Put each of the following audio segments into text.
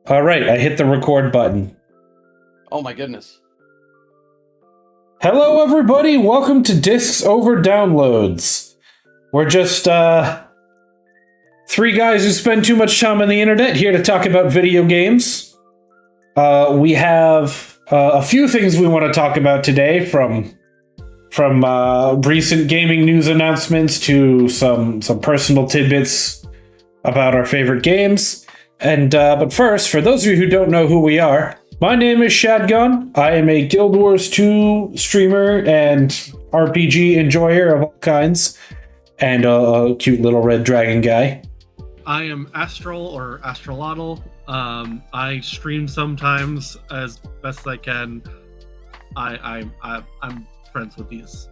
All right, I hit the record button. Oh my goodness. Hello, everybody. Welcome to Discs Over Downloads. We're just three guys who spend too much time on the internet here to talk about video games. We have a few things we want to talk about today, from recent gaming news announcements to some personal tidbits about our favorite games. And but first, for those of you who don't know who we are, my name is Shadgun. I am a Guild Wars 2 streamer and RPG enjoyer of all kinds, and a cute little red dragon guy. I am Astral or Astralotl. I stream sometimes as best I can. I'm friends with these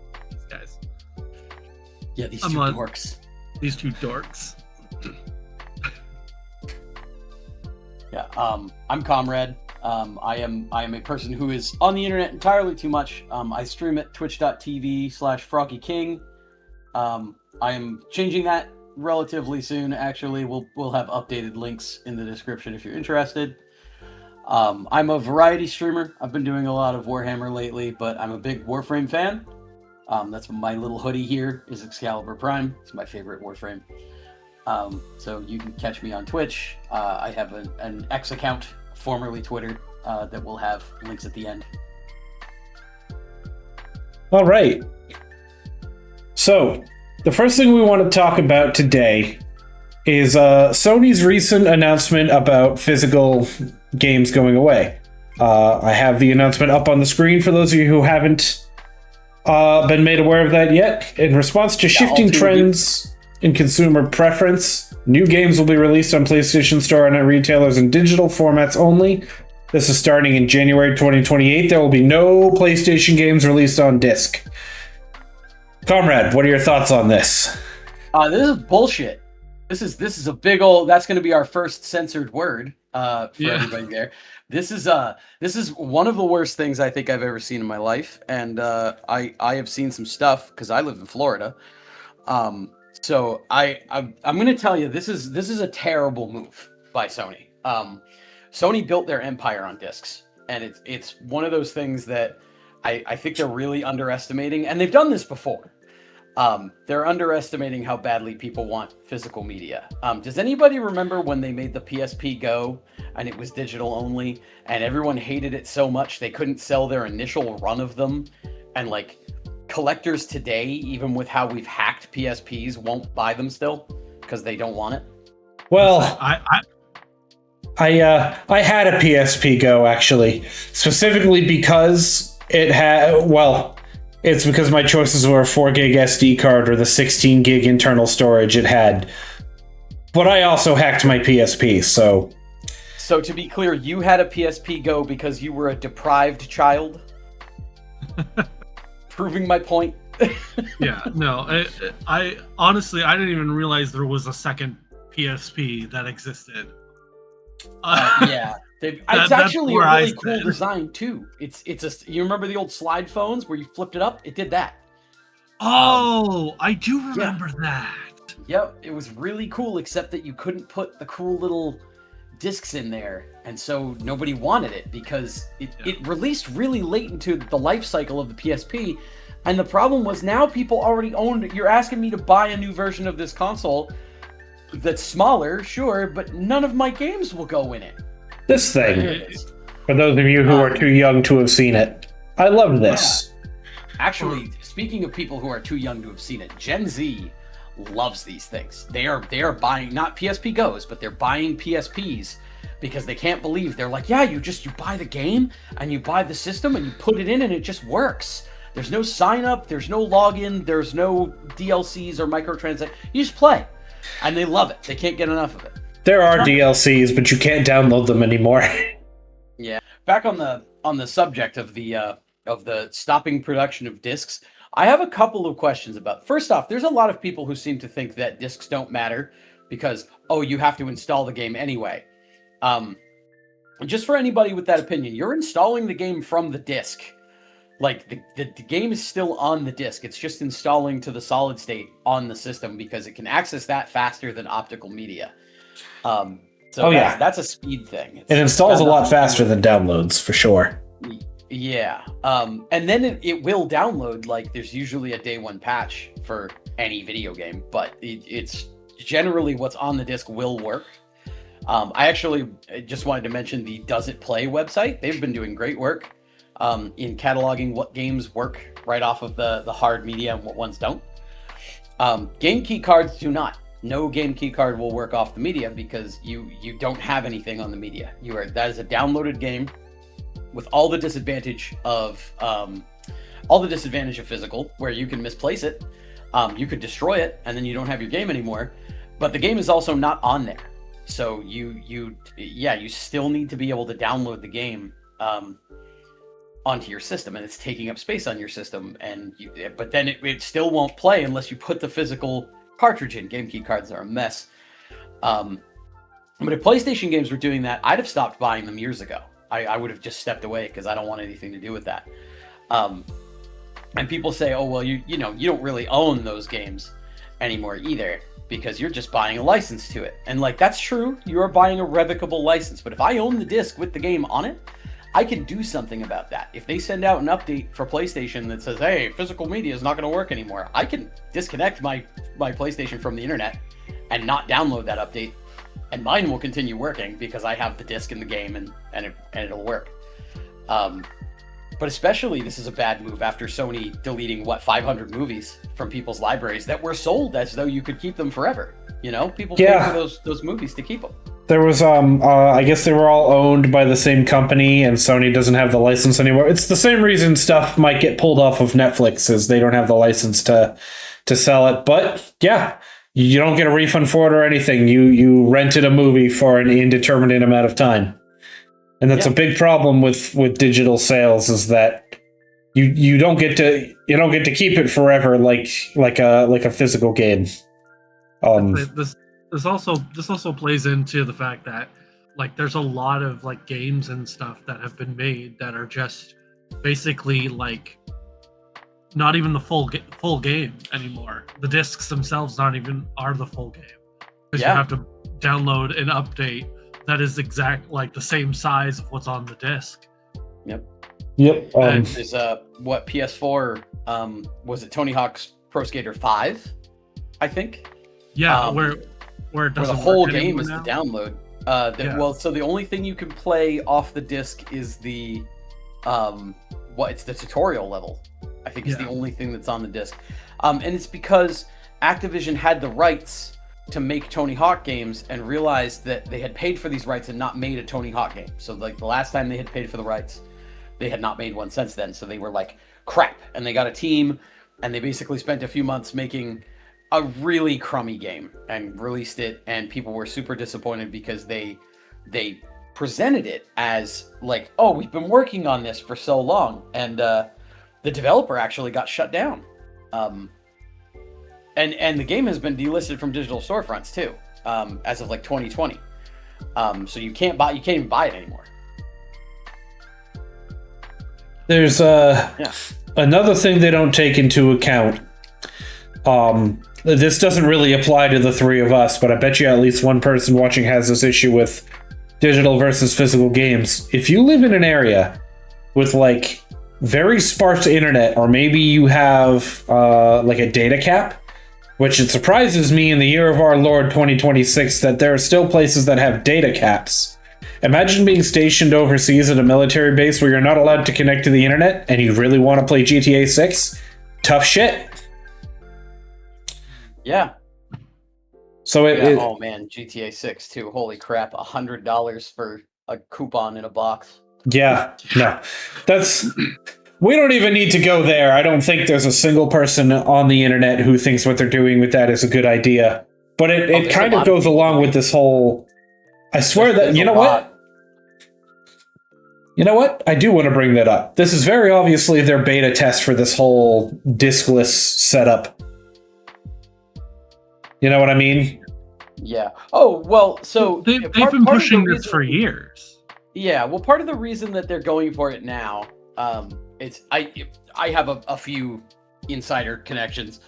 guys. Yeah, these two dorks. These two dorks. Yeah, I'm Comrade. I am a person who is on the internet entirely too much. I stream at twitch.tv/FroggyKing. I am changing that relatively soon. Actually, we'll have updated links in the description if you're interested. I'm a variety streamer. I've been doing a lot of Warhammer lately, but I'm a big Warframe fan. That's my little hoodie here is Excalibur Prime. It's my favorite Warframe. So you can catch me on Twitch. I have an X account, formerly Twitter, that will have links at the end. All right. So, the first thing we want to talk about today is Sony's recent announcement about physical games going away. I have the announcement up on the screen for those of you who haven't been made aware of that yet. In response to shifting trends in consumer preference, new games will be released on PlayStation Store and at retailers in digital formats only. This is starting in January 2028. There will be no PlayStation games released on disc. Comrade, what are your thoughts on this? This is bullshit. This is a big old. That's going to be our first censored word for everybody there. This is one of the worst things I think I've ever seen in my life, and I have seen some stuff because I live in Florida. So I'm going to tell you, this is a terrible move by Sony. Sony built their empire on discs, and it's one of those things that I think they're really underestimating, and they've done this before. They're underestimating how badly people want physical media. Does anybody remember when they made the PSP Go and it was digital only, and everyone hated it so much they couldn't sell their initial run of them, and like collectors today, even with how we've hacked PSPs, won't buy them still because they don't want it? Well, I had a PSP Go, actually, specifically because it had, well, it's because my choices were a 4 gig SD card or the 16 gig internal storage it had. But I also hacked my PSP, so... So to be clear, you had a PSP Go because you were a deprived child? Proving my point? Yeah, no, I honestly, I didn't even realize there was a second PSP that existed. Yeah. It's actually a really cool design too. You remember the old slide phones where you flipped it up? It did that. Oh, I do remember that. Yep, it was really cool, except that you couldn't put the cool little discs in there, and so nobody wanted it because it released really late into the life cycle of the PSP, and the problem was now people already owned it. You're asking me to buy a new version of this console that's smaller, sure, but none of my games will go in it. This thing, for those of you who are too young to have seen it, I love this. Actually, speaking of people who are too young to have seen it, Gen Z loves these things. They are buying, not PSP Goes, but they're buying PSPs because they can't believe. They're like, yeah, you buy the game and you buy the system and you put it in and it just works. There's no sign up, there's no login, there's no DLCs or microtransactions. You just play. And they love it. They can't get enough of it. There are DLCs, but you can't download them anymore. Yeah. Back on the subject of the stopping production of discs, I have a couple of questions about. First off, there's a lot of people who seem to think that discs don't matter because you have to install the game anyway. Just for anybody with that opinion, you're installing the game from the disc. Like the game is still on the disc. It's just installing to the solid state on the system because it can access that faster than optical media. So Oh, that's, yeah. that's a speed thing. It installs a got lot nothing to do faster with- than downloads, for sure. Yeah. And then it will download. Like, there's usually a day one patch for any video game, but it's generally what's on the disc will work. I actually just wanted to mention the Does It Play website. They've been doing great work in cataloging what games work right off of the hard media and what ones don't. Game key cards do not. No game key card will work off the media because you don't have anything on the media. That is a downloaded game with all the disadvantage of physical, where you can misplace it, you could destroy it, and then you don't have your game anymore. But the game is also not on there, so you still need to be able to download the game onto your system, and it's taking up space on your system. But then it still won't play unless you put the physical cartridge in. Game key cards are a mess. But if PlayStation games were doing that, I'd have stopped buying them years ago. I would have just stepped away because I don't want anything to do with that. And people say, oh, well, you don't really own those games anymore either because you're just buying a license to it. And like, that's true. You are buying a revocable license. But if I own the disc with the game on it, I can do something about that. If they send out an update for PlayStation that says, hey, physical media is not going to work anymore, I can disconnect my PlayStation from the internet and not download that update. And mine will continue working because I have the disc in the game and it'll work. But especially this is a bad move after Sony deleting 500 movies from people's libraries that were sold as though you could keep them forever. People pay for those movies to keep them. There was I guess they were all owned by the same company, and Sony doesn't have the license anymore. It's the same reason stuff might get pulled off of Netflix, is they don't have the license to sell it. But yeah, you don't get a refund for it or anything. You rented a movie for an indeterminate amount of time. And that's a big problem with digital sales, is that you don't get to keep it forever like a physical game. This also plays into the fact that like there's a lot of like games and stuff that have been made that are just basically like not even the full game anymore. The discs themselves are the full game, because you have to download an update that is exact like the same size of what's on the disc. Yep. And there's PS4 was it Tony Hawk's Pro Skater 5, I think. Yeah, where it doesn't the whole work game is now. the download. Well, so the only thing you can play off the disc is the it's the tutorial level. I think is the only thing that's on the disc. And it's because Activision had the rights to make Tony Hawk games and realized that they had paid for these rights and not made a Tony Hawk game. So like the last time they had paid for the rights, they had not made one since then. So they were like, crap. And they got a team and they basically spent a few months making a really crummy game and released it. And people were super disappointed because they presented it as like, oh, we've been working on this for so long. And the developer actually got shut down. And the game has been delisted from digital storefronts too, as of like 2020. So you can't even buy it anymore. there's another thing they don't take into account. This doesn't really apply to the three of us, but I bet you at least one person watching has this issue with digital versus physical games. If you live in an area with like very sparse internet, or maybe you have like a data cap, which it surprises me in the year of our Lord 2026 that there are still places that have data caps. Imagine being stationed overseas at a military base where you're not allowed to connect to the internet and you really want to play GTA 6. Tough shit. Yeah. So oh man, GTA 6 too. Holy crap, $100 for a coupon in a box. Yeah, no. We don't even need to go there. I don't think there's a single person on the internet who thinks what they're doing with that is a good idea. But it kind of goes along with this whole... I swear that... You know what? You know what? I do want to bring that up. This is very obviously their beta test for this whole diskless setup. You know what I mean? Yeah. Oh, well, so... They've been pushing this for years. Yeah, well, part of the reason that they're going for it now... I have a few insider connections.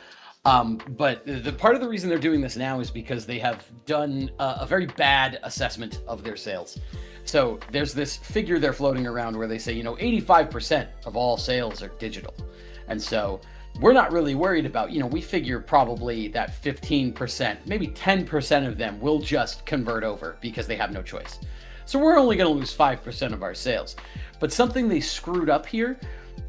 But the part of the reason they're doing this now is because they have done a very bad assessment of their sales. So there's this figure they're floating around where they say, 85% of all sales are digital. And so we're not really worried about, we figure probably that 15%, maybe 10% of them will just convert over because they have no choice. So we're only going to lose 5% of our sales. But something they screwed up here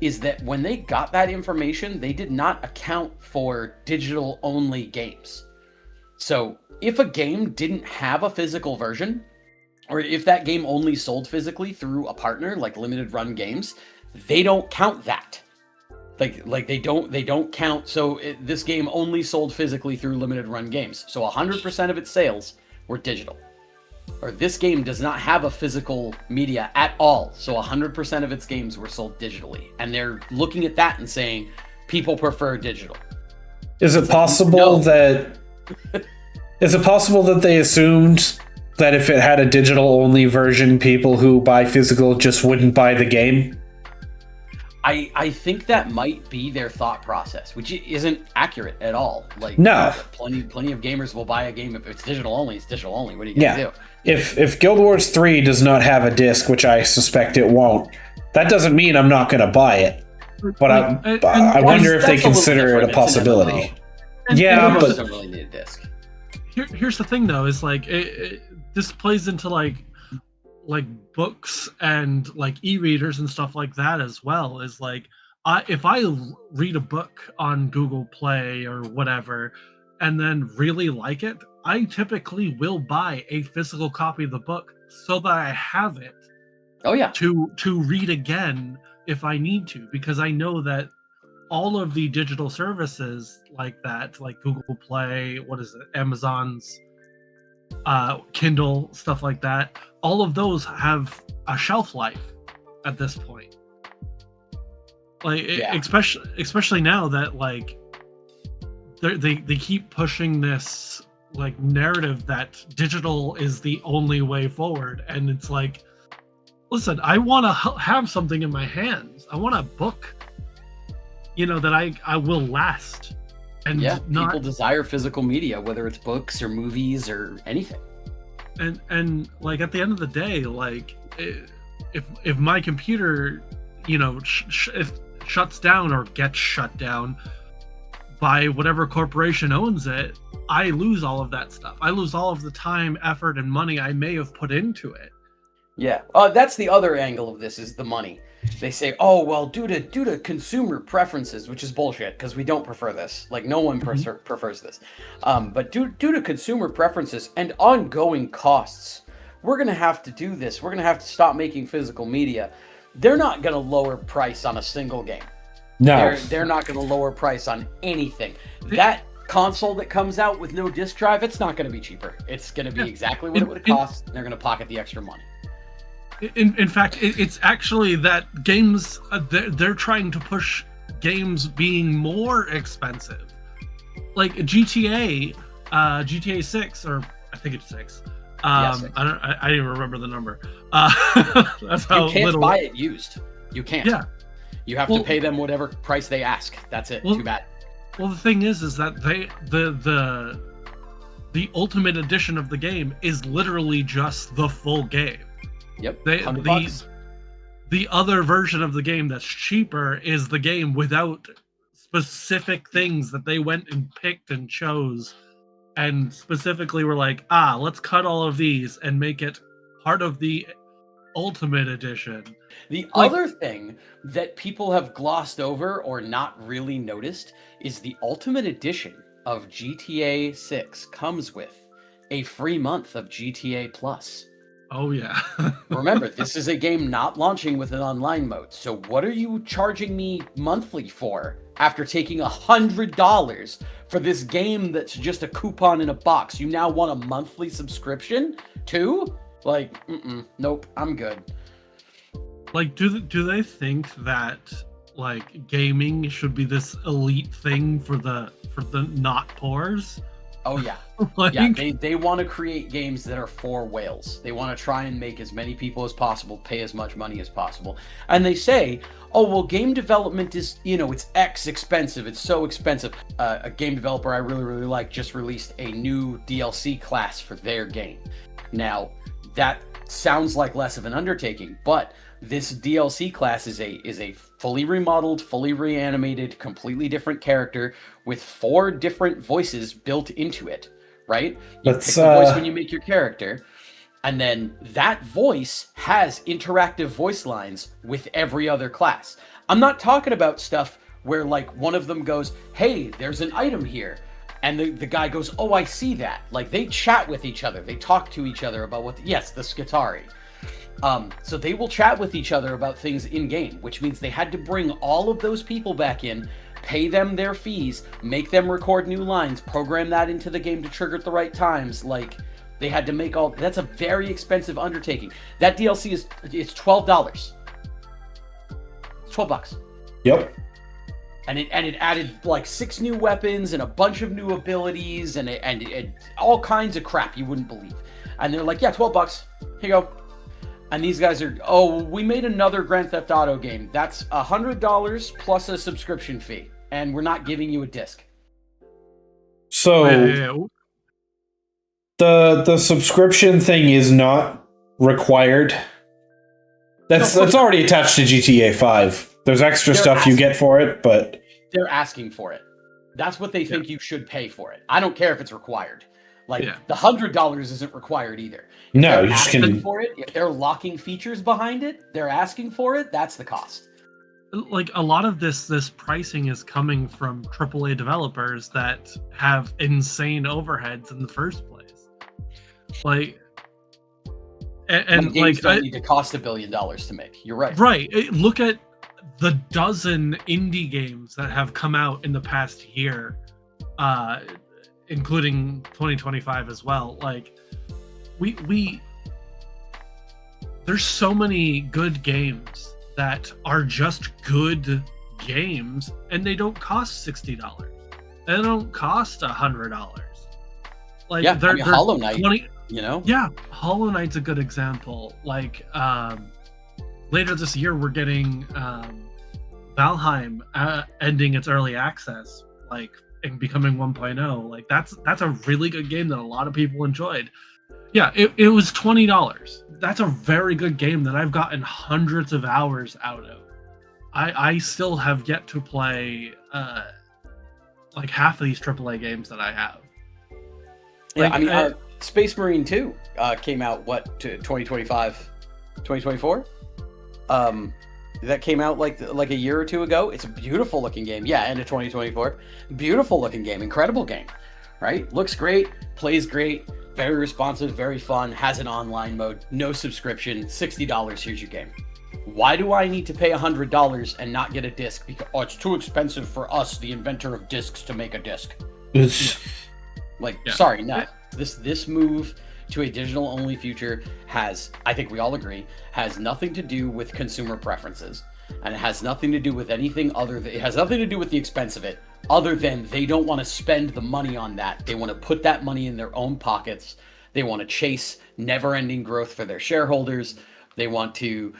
is that when they got that information, they did not account for digital only games. So if a game didn't have a physical version, or if that game only sold physically through a partner like limited run games, they don't count that. Like they don't count. So this game only sold physically through limited run games. So 100% of its sales were digital. Or this game does not have a physical media at all. So 100% of its games were sold digitally. And they're looking at that and saying, people prefer digital. Is it possible that they assumed that if it had a digital only version, people who buy physical just wouldn't buy the game? I think that might be their thought process, which isn't accurate at all. Like, no, plenty of gamers will buy a game if it's digital only. It's digital only. What are you gonna do? If Guild Wars 3 does not have a disc, which I suspect it won't, that doesn't mean I'm not going to buy it. But I wonder if they consider it a possibility. Yeah, but doesn't really need a disc. Here's the thing, though, is like this plays into like books and like e-readers and stuff like that as well. Is like if I read a book on Google Play or whatever, and then really like it, I typically will buy a physical copy of the book so that I have it. Oh yeah. To read again if I need to, because I know that all of the digital services like that, like Google Play, Amazon's Kindle, stuff like that, all of those have a shelf life at this point. Like, especially now that like they keep pushing this like narrative that digital is the only way forward, and it's like, listen, I want to have something in my hands. I want a book, that I will last. And people desire physical media, whether it's books or movies or anything. And like at the end of the day, like if my computer, shuts down or gets shut down by whatever corporation owns it, I lose all of that stuff. I lose all of the time, effort, and money I may have put into it. Yeah, that's the other angle of this, is the money. They say, oh, well, due to consumer preferences, which is bullshit, because we don't prefer this. Like, no one prefers this. But due to consumer preferences and ongoing costs, we're going to have to do this. We're going to have to stop making physical media. They're not going to lower price on a single game. No. They're not going to lower price on anything. That console that comes out with no disc drive, it's not going to be cheaper. It's going to be exactly what it would have cost. They're going to pocket the extra money. In fact, it's actually that games, they're trying to push games being more expensive. Like GTA 6, or I think it's 6. 6. I don't even remember the number. That's how you can't little... buy it used. You can't. Yeah. You have to pay them whatever price they ask. That's it. Too bad. Well, the thing is that the ultimate edition of the game is literally just the full game. Yep. The other version of the game that's cheaper is the game without specific things that they went and picked and chose, and specifically were like, let's cut all of these and make it part of the ultimate edition. The other thing that people have glossed over or not really noticed is the ultimate edition of GTA 6 comes with a free month of GTA Plus. Oh, yeah. Remember, this is a game not launching with an online mode. So what are you charging me monthly for after taking $100 for this game that's just a coupon in a box? You now want a monthly subscription too? Like, nope, I'm good. Like, do they think that like gaming should be this elite thing for the not poors? Oh yeah. Like, Yeah, they want to create games that are for whales. They want to try and make as many people as possible pay as much money as possible. And they say, oh, well, game development is, it's X expensive. It's so expensive. A game developer I really, really like just released a new DLC class for their game. Now, that sounds like less of an undertaking, but this DLC class is a fully remodeled, fully reanimated, completely different character with 4 different voices built into it, right? You pick the voice when you make your character, and then that voice has interactive voice lines with every other class. I'm not talking about stuff where like one of them goes, hey, there's an item here. And the guy goes, oh, I see that. Like they chat with each other. They talk to each other about the Skitari. So they will chat with each other about things in game, which means they had to bring all of those people back in, pay them their fees, make them record new lines, program that into the game to trigger at the right times. Like they had to make that's a very expensive undertaking. That DLC it's $12. It's $12. Yep. And it added like 6 new weapons and a bunch of new abilities and all kinds of crap you wouldn't believe. And they're like, yeah, $12. Here you go. And these guys are, we made another Grand Theft Auto game. That's $100 plus a subscription fee. And we're not giving you a disc. So the subscription thing is not required. That's already attached to GTA 5. There's extra stuff you get for it, but they're asking for it. That's what they think you should pay for it. I don't care if it's required. Like the $100 isn't required either. No, you just can for it. If they're locking features behind it, they're asking for it. That's the cost. Like a lot of this pricing is coming from AAA developers that have insane overheads in the first place. Like, and games like don't need to cost $1 billion to make. You're right. Right. Look at the dozen indie games that have come out in the past year, including 2025 as well. Like we there's so many good games that are just good games and they don't cost $60. They don't cost $100. Like they're Hollow Knight, 20, Yeah, Hollow Knight's a good example. Like later this year we're getting Valheim ending its early access, like, and becoming 1.0. Like that's a really good game that a lot of people enjoyed. Yeah, it was $20. That's a very good game that I've gotten hundreds of hours out of. I still have yet to play like half of these AAA games that I have. Yeah, like, Space Marine 2 came out, 2025? 2024? That came out like a year or two ago. It's a beautiful looking game. Yeah, end of 2024. Beautiful looking game. Incredible game. Right? Looks great. Plays great. Very responsive. Very fun. Has an online mode. No subscription. $60. Here's your game. Why do I need to pay $100 and not get a disc? Because it's too expensive for us, the inventor of discs, to make a disc. Sorry, no. This move to a digital-only future has, I think we all agree, has nothing to do with consumer preferences. And it has nothing to do with anything other than, it has nothing to do with the expense of it, other than they don't want to spend the money on that. They want to put that money in their own pockets. They want to chase never-ending growth for their shareholders. They want to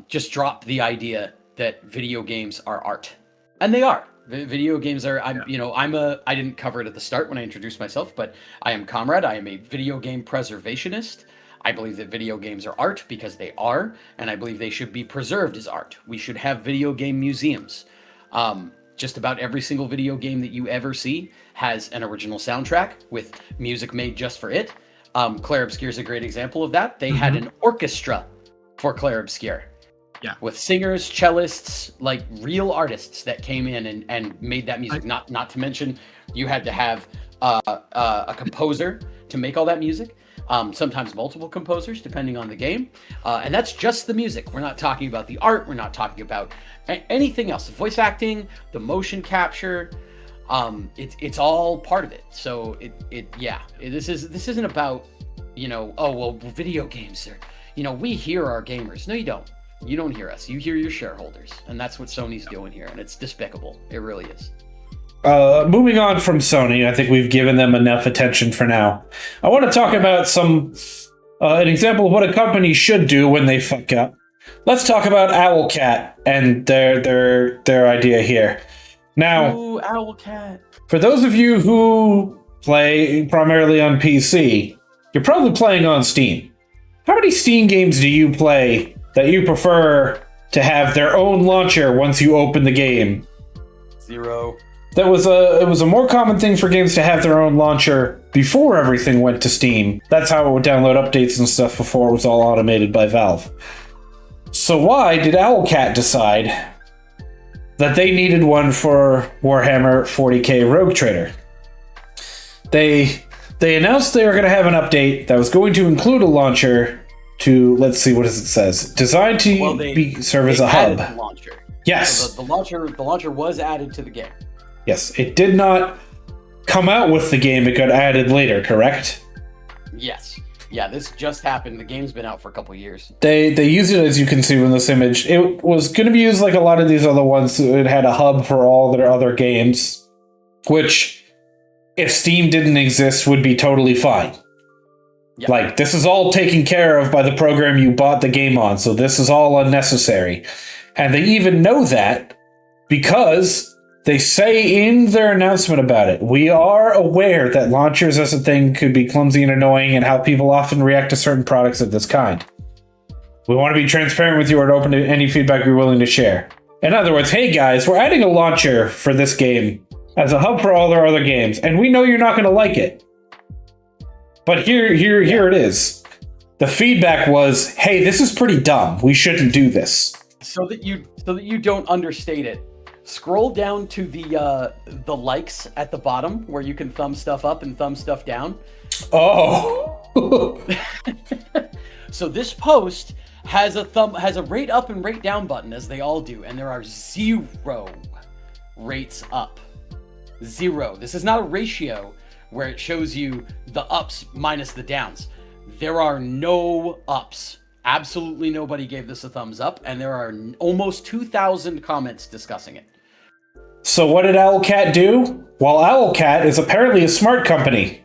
just drop the idea that video games are art. And they are. Video games are, I didn't cover it at the start when I introduced myself, but I am Comrade. I am a video game preservationist. I believe that video games are art because they are, and I believe they should be preserved as art. We should have video game museums. Just about every single video game that you ever see has an original soundtrack with music made just for it. Claire Obscure is a great example of that. They had an orchestra for Claire Obscure. Yeah, with singers, cellists, like real artists that came in and made that music. Not to mention, you had to have a composer to make all that music. Sometimes multiple composers, depending on the game. And that's just the music. We're not talking about the art. We're not talking about anything else. The voice acting, the motion capture. It's all part of it. So this isn't about, video games are, we hear our gamers. No, you don't. You don't hear us. You hear your shareholders. And that's what Sony's doing here. And it's despicable. It really is. moving on from Sony, I think we've given them enough attention for now. I want to talk about an example of what a company should do when they fuck up. Let's talk about Owlcat and their idea here. Now, Ooh, Owlcat. For those of you who play primarily on PC, you're probably playing on Steam. How many Steam games do you play that you prefer to have their own launcher once you open the game? 0. It was a more common thing for games to have their own launcher before everything went to Steam. That's how it would download updates and stuff before it was all automated by Valve. So why did Owlcat decide that they needed one for Warhammer 40k Rogue Trader? They announced they were going to have an update that was going to include a launcher to, let's see, what does it says? Designed to serve as a hub. The launcher. Yes. So the launcher was added to the game. Yes, it did not come out with the game, it got added later, correct? Yes. Yeah, this just happened. The game's been out for a couple years. They use it, as you can see in this image. It was going to be used like a lot of these other ones. It had a hub for all their other games, which, if Steam didn't exist, would be totally fine. Yep. Like, this is all taken care of by the program you bought the game on, so this is all unnecessary. And they even know that because they say in their announcement about it, we are aware that launchers as a thing could be clumsy and annoying and how people often react to certain products of this kind. We want to be transparent with you and open to any feedback you're willing to share. In other words, hey guys, we're adding a launcher for this game as a hub for all their other games, and we know you're not going to like it. But here it is. The feedback was, hey, this is pretty dumb. We shouldn't do this. So that you don't understate it, scroll down to the likes at the bottom where you can thumb stuff up and thumb stuff down. Oh. So this post has a rate up and rate down button, as they all do, and there are 0 rates up. 0. This is not a ratio where it shows you the ups minus the downs. There are no ups. Absolutely nobody gave this a thumbs up, and there are almost 2,000 comments discussing it. So what did Owlcat do? Well, Owlcat is apparently a smart company.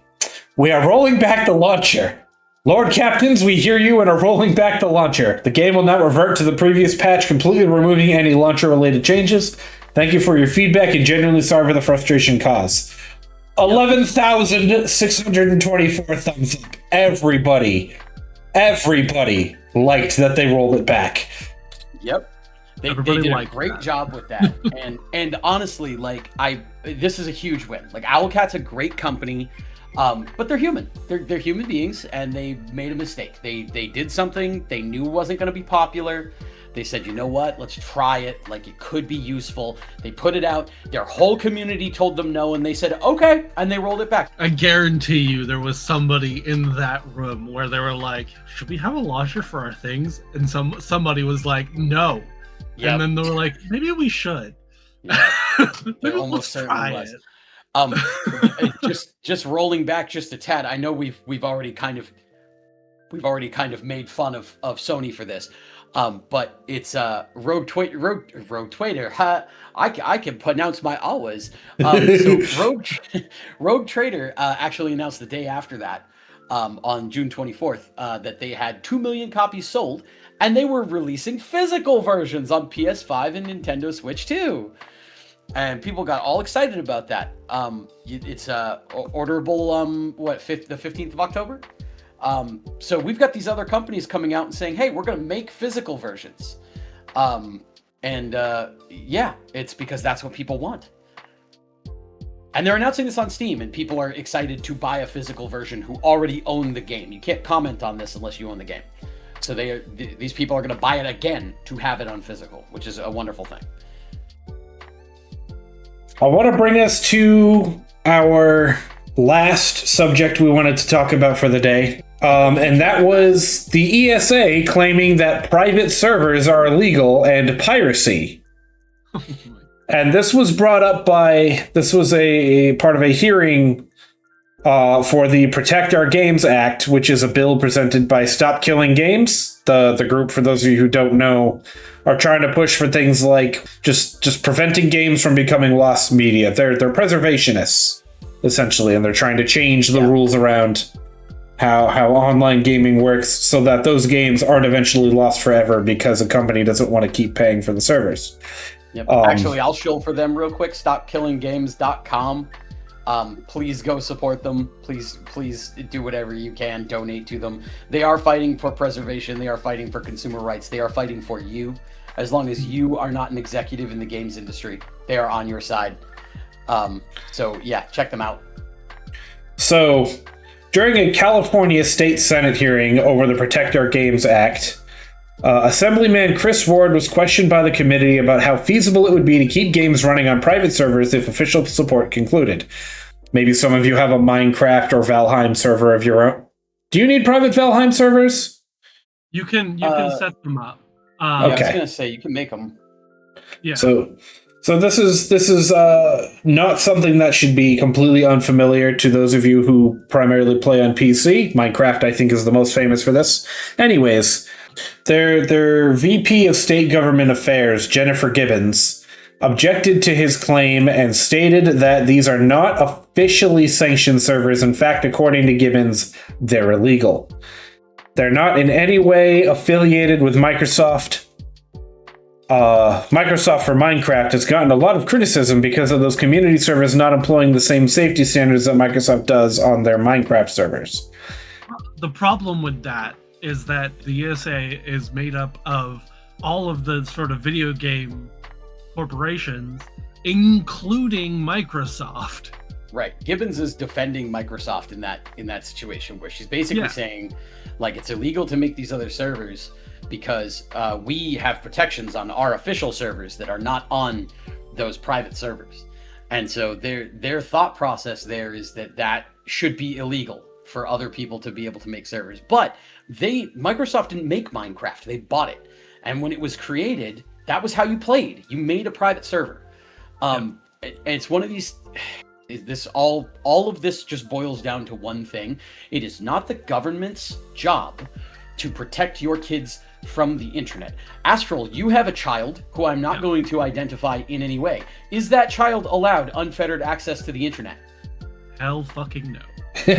We are rolling back the launcher. Lord Captains, we hear you and are rolling back the launcher. The game will not revert to the previous patch, completely removing any launcher-related changes. Thank you for your feedback and genuinely sorry for the frustration caused. 11,624 thumbs up. Everybody liked that they rolled it back. Yep. They did a great job with that. and honestly, this is a huge win. Like, Owlcat's a great company, but they're human. They're human beings, and they made a mistake. They did something they knew wasn't going to be popular. They said, you know what, let's try it. Like, it could be useful. They put it out. Their whole community told them no, and they said, okay, and they rolled it back. I guarantee you there was somebody in that room where they were like, should we have a launcher for our things? And somebody was like, no. Yep. And then they were like, maybe we should. Yeah. Maybe almost let's certainly try it. Just rolling back just a tad. I know we've already kind of made fun of Sony for this. But it's Rogue Trader. I can pronounce my always. So Rogue Trader actually announced the day after that, on June 24th, that they had 2 million copies sold, and they were releasing physical versions on PS5 and Nintendo Switch too. And people got all excited about that. It's orderable. The 15th of October. So we've got these other companies coming out and saying, hey, we're going to make physical versions. It's because that's what people want. And they're announcing this on Steam, and people are excited to buy a physical version who already own the game. You can't comment on this unless you own the game. So these people are going to buy it again to have it on physical, which is a wonderful thing. I want to bring us to our last subject we wanted to talk about for the day. And that was the ESA claiming that private servers are illegal and piracy. And this was brought up this was a part of a hearing for the Protect Our Games Act, which is a bill presented by Stop Killing Games. The group, for those of you who don't know, are trying to push for things like just preventing games from becoming lost media. They're preservationists, essentially, and they're trying to change the rules around how online gaming works so that those games aren't eventually lost forever because a company doesn't want to keep paying for the servers. Yep. Actually, I'll shill for them real quick. StopKillingGames.com. Please go support them. Please do whatever you can. Donate to them. They are fighting for preservation. They are fighting for consumer rights. They are fighting for you. As long as you are not an executive in the games industry, they are on your side. So yeah, check them out. So, during a California State Senate hearing over the Protect Our Games Act, Assemblyman Chris Ward was questioned by the committee about how feasible it would be to keep games running on private servers if official support concluded. Maybe some of you have a Minecraft or Valheim server of your own. Do you need private Valheim servers? You can set them up. Okay. I was gonna say you can make them. Yeah. So this is not something that should be completely unfamiliar to those of you who primarily play on PC. Minecraft, I think, is the most famous for this. Anyways, their VP of State Government Affairs, Jennifer Gibbons, objected to his claim and stated that these are not officially sanctioned servers. In fact, according to Gibbons, they're illegal. They're not in any way affiliated with Microsoft. Microsoft for Minecraft has gotten a lot of criticism because of those community servers not employing the same safety standards that Microsoft does on their Minecraft servers. The problem with that is that the ESA is made up of all of the sort of video game corporations, including Microsoft. Right. Gibbons is defending Microsoft in that situation where she's basically saying, like, it's illegal to make these other servers because we have protections on our official servers that are not on those private servers. And so their thought process there is that should be illegal for other people to be able to make servers. But Microsoft didn't make Minecraft, they bought it. And when it was created, that was how you played. You made a private server. And it's one of these, all of this just boils down to one thing. It is not the government's job to protect your kids from the internet. Astral, you have a child who I'm not going to identify in any way. Is that child allowed unfettered access to the internet? Hell fucking no.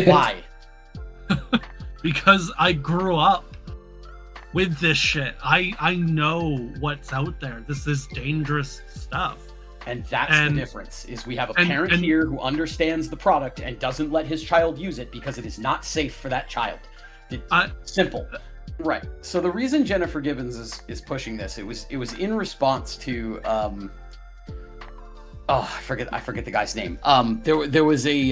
Why? Because I grew up with this shit. I know what's out there. This is dangerous stuff. And that's the difference, is we have a parent here who understands the product and doesn't let his child use it because it is not safe for that child. Simple. Right. So the reason Jennifer Gibbons is pushing this, it was in response to I forget the guy's name. There was a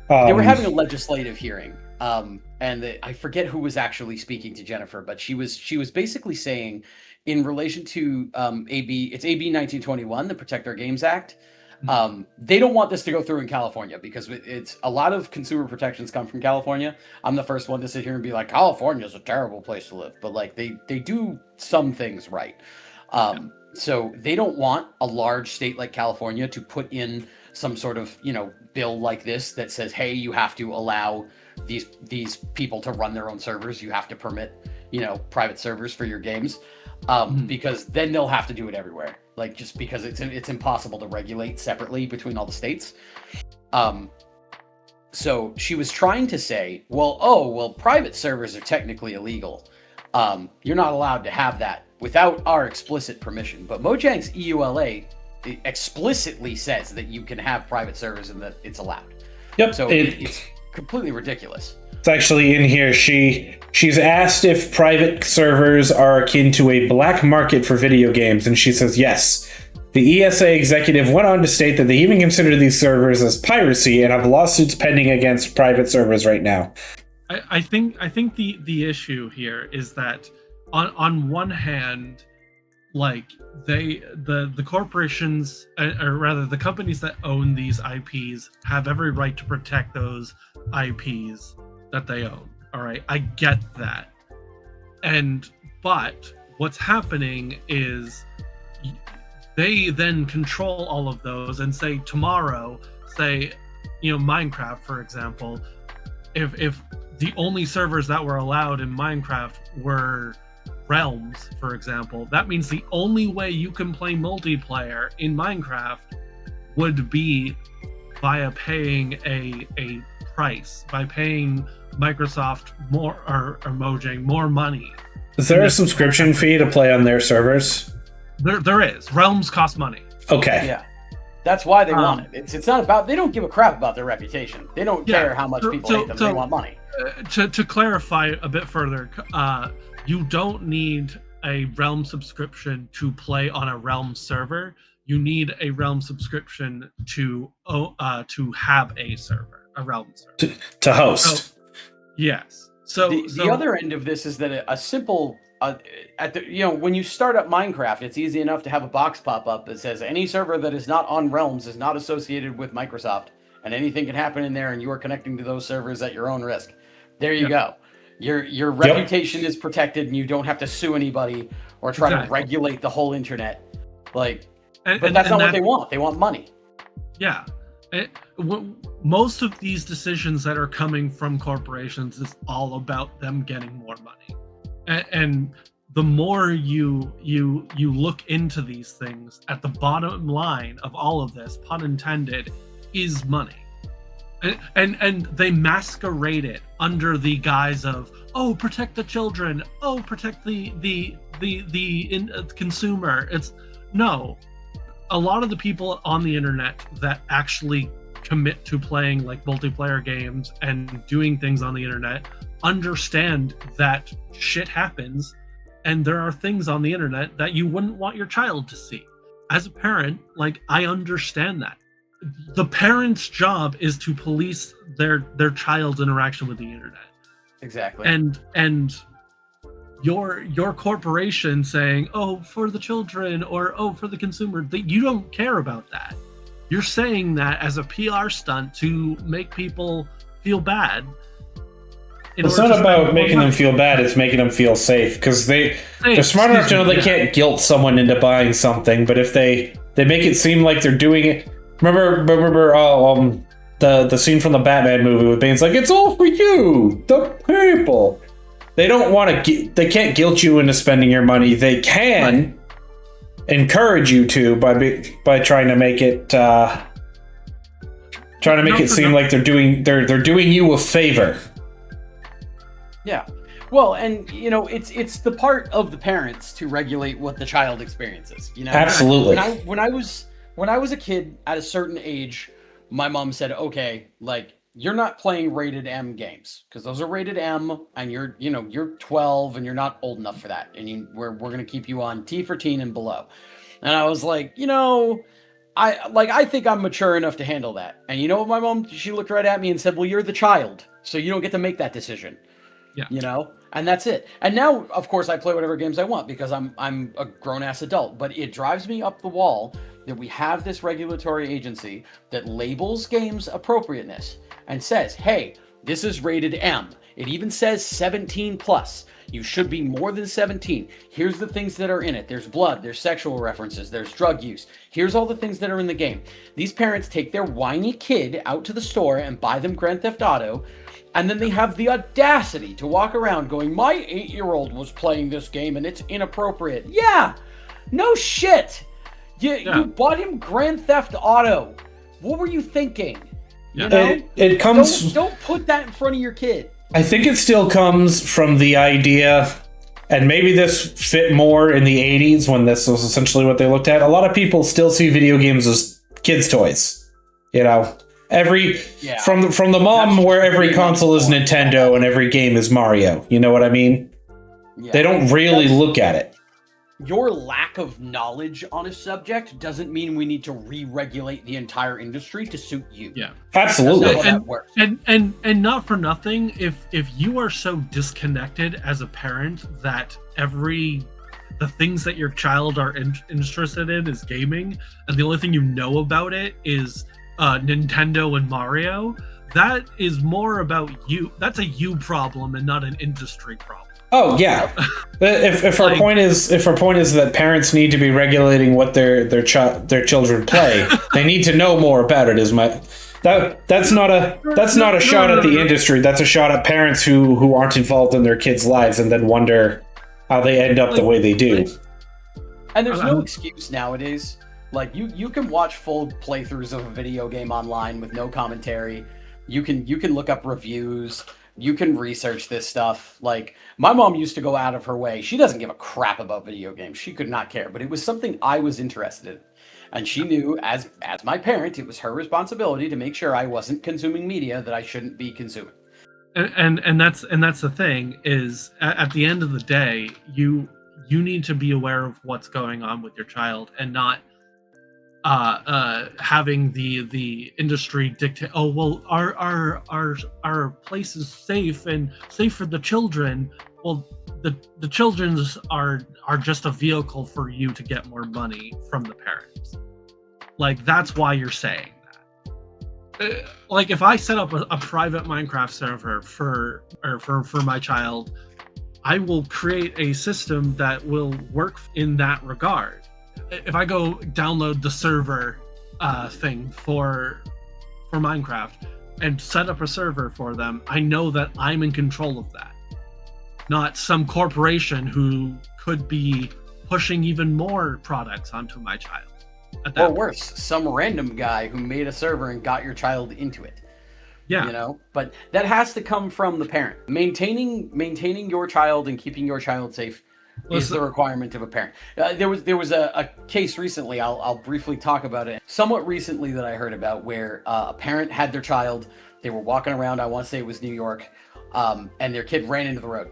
they were having a legislative hearing. And I forget who was actually speaking to Jennifer, but she was basically saying, in relation to AB 1921, the Protect Our Games Act, they don't want this to go through in California because it's a lot of consumer protections come from California. I'm the first one to sit here and be like, California's a terrible place to live, but like they do some things right. So they don't want a large state like California to put in some sort of, bill like this that says, hey, you have to allow these people to run their own servers. You have to permit, private servers for your games, because then they'll have to do it everywhere. Like, just because it's impossible to regulate separately between all the states. So she was trying to say, well, private servers are technically illegal. You're not allowed to have that without our explicit permission. But Mojang's EULA explicitly says that you can have private servers and that it's allowed. Yep. So it's completely ridiculous. It's actually in here. She's asked if private servers are akin to a black market for video games, and she says yes. The ESA executive went on to state that they even consider these servers as piracy and have lawsuits pending against private servers right now. I think the issue here is that on one hand, like the corporations, or rather the companies that own these IPs, have every right to protect those IPs that they own. All right, I get that. But what's happening is they then control all of those and say tomorrow, Minecraft, for example, if the only servers that were allowed in Minecraft were realms, for example, that means the only way you can play multiplayer in Minecraft would be via paying a price, by paying Microsoft more or Mojang more money. Is there a subscription fee to play on their servers? There is. Realms cost money. Okay. Yeah. That's why they want it. It's not about, they don't give a crap about their reputation. They don't care how much people hate them. They want money. To clarify a bit further, you don't need a Realm subscription to play on a Realm server. You need a Realm subscription to have a server, a Realm server. To host. Yes. So the other end of this is that a simple when you start up Minecraft, it's easy enough to have a box pop up that says any server that is not on Realms is not associated with Microsoft, and anything can happen in there, and you are connecting to those servers at your own risk. There you go. Your reputation is protected, and you don't have to sue anybody or try to regulate the whole internet. But that's not what they want. They want money. Yeah. Most of these decisions that are coming from corporations is all about them getting more money. And the more you look into these things, at the bottom line of all of this, pun intended, is money. And they masquerade it under the guise of, protect the children, protect the consumer. It's no. A lot of the people on the internet that actually commit to playing like multiplayer games and doing things on the internet understand that shit happens, and there are things on the internet that you wouldn't want your child to see. As a parent, I understand that. The parent's job is to police their child's interaction with the internet. Exactly. And your corporation saying, for the children, or for the consumer, that you don't care about that. You're saying that as a PR stunt to make people feel bad. It's not about making them feel bad, it's making them feel safe, because they're smart enough to know they can't guilt someone into buying something, but if they make it seem like they're doing it. Remember the scene from the Batman movie with Bane's like, it's all for you, the people. They don't want to. They can't guilt you into spending your money. They can encourage you to by trying to make it seem like they're doing you a favor. Yeah. Well, and it's the part of the parents to regulate what the child experiences. Absolutely. When I was a kid at a certain age, my mom said, okay, you're not playing rated M games because those are rated M, and you're 12 and you're not old enough for that, and we're going to keep you on T for teen and below. And I was like, I think I'm mature enough to handle that. And you know what, my mom, she looked right at me and said, well, you're the child, so you don't get to make that decision. Yeah. And that's it. And now, of course, I play whatever games I want because I'm a grown-ass adult. But it drives me up the wall that we have this regulatory agency that labels games appropriateness and says, hey, this is rated M. It even says 17 plus. You should be more than 17. Here's the things that are in it. There's blood, there's sexual references, there's drug use. Here's all the things that are in the game. These parents take their whiny kid out to the store and buy them Grand Theft Auto, and then they have the audacity to walk around going, my 8-year-old was playing this game and it's inappropriate. Yeah, no shit. You bought him Grand Theft Auto. What were you thinking? Yeah. It comes. Don't put that in front of your kid. I think it still comes from the idea, and maybe this fit more in the 80s when this was essentially what they looked at. A lot of people still see video games as kids' toys. From the mom where every console is Nintendo and every game is Mario. You know what I mean? Yeah. They don't really look at it. Your lack of knowledge on a subject doesn't mean we need to re-regulate the entire industry to suit you. Yeah, absolutely. And not for nothing, if you are so disconnected as a parent that the things that your child are interested in is gaming, and the only thing you know about it is Nintendo and Mario, that is more about you. That's a you problem and not an industry problem. Oh yeah. If our point is that parents need to be regulating what their children play, they need to know more about it. That's not a shot at the industry. That's a shot at parents who aren't involved in their kids' lives and then wonder how they end up the way they do. And there's no excuse nowadays. Like you can watch full playthroughs of a video game online with no commentary. You can look up reviews. You can research this stuff. Like, my mom used to go out of her way. She doesn't give a crap about video games. She could not care, but it was something I was interested in. And she knew, as my parent, it was her responsibility to make sure I wasn't consuming media that I shouldn't be consuming. And that's the thing is, at the end of the day, you need to be aware of what's going on with your child and not having the industry dictate, oh well, our place is safe and safe for the children. Well, the children's are just a vehicle for you to get more money from the parents. Like, that's why you're saying that. Like, if I set up a private Minecraft server for my child, I will create a system that will work in that regard. If I go download the server thing for Minecraft and set up a server for them, I know that I'm in control of that, not some corporation who could be pushing even more products onto my child. Or worse, some random guy who made a server and got your child into it. Yeah. You know, but that has to come from the parent. Maintaining your child and keeping your child safe is the requirement of a parent. There was a case recently, I'll briefly talk about it, somewhat recently, that I heard about, where a parent had their child, they were walking around, I want to say it was New York, and their kid ran into the road.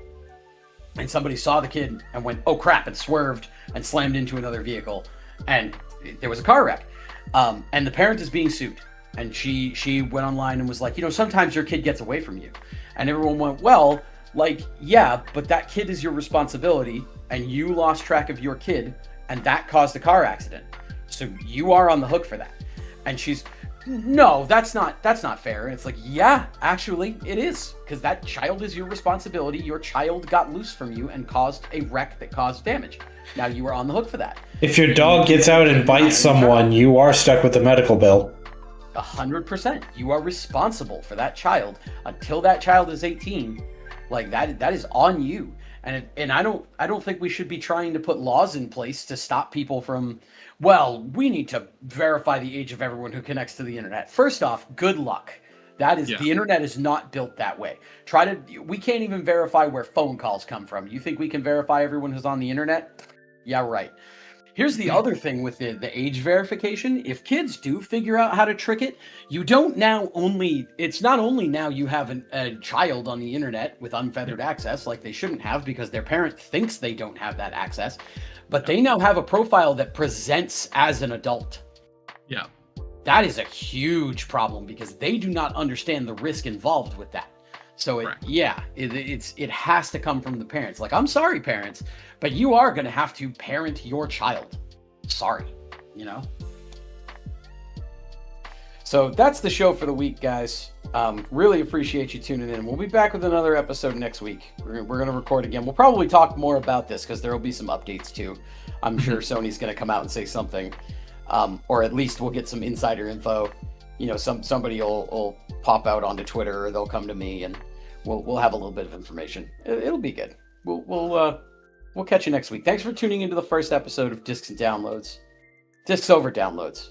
And somebody saw the kid and went, oh crap, and swerved and slammed into another vehicle. And there was a car wreck. And the parent is being sued. And she went online and was like, sometimes your kid gets away from you. And everyone went, well, like, yeah, but that kid is your responsibility, and you lost track of your kid, and that caused a car accident. So you are on the hook for that. And she's, no, that's not fair. And it's like, yeah, actually it is, because that child is your responsibility. Your child got loose from you and caused a wreck that caused damage. Now you are on the hook for that. If your dog gets out and bites someone, you are stuck with the medical bill. 100%. You are responsible for that child until that child is 18. Like, that is on you. And I don't think we should be trying to put laws in place to stop people from, well, we need to verify the age of everyone who connects to the internet. First off, good luck. The internet is not built that way. We can't even verify where phone calls come from. You think we can verify everyone who's on the internet? Yeah, right. Here's the other thing with the age verification. If kids do figure out how to trick it, it's not only now you have a child on the internet with unfettered access, like they shouldn't have because their parent thinks they don't have that access, but they now have a profile that presents as an adult. Yeah. That is a huge problem because they do not understand the risk involved with that. So it has to come from the parents. Like, I'm sorry, parents, but you are going to have to parent your child. Sorry, So that's the show for the week, guys. Really appreciate you tuning in. We'll be back with another episode next week. We're going to record again. We'll probably talk more about this because there will be some updates too. I'm sure Sony's going to come out and say something, or at least we'll get some insider info. Somebody will pop out onto Twitter, or they'll come to me, and we'll have a little bit of information. It'll be good. We'll catch you next week. Thanks for tuning into the first episode of Discs and Downloads. Discs over downloads.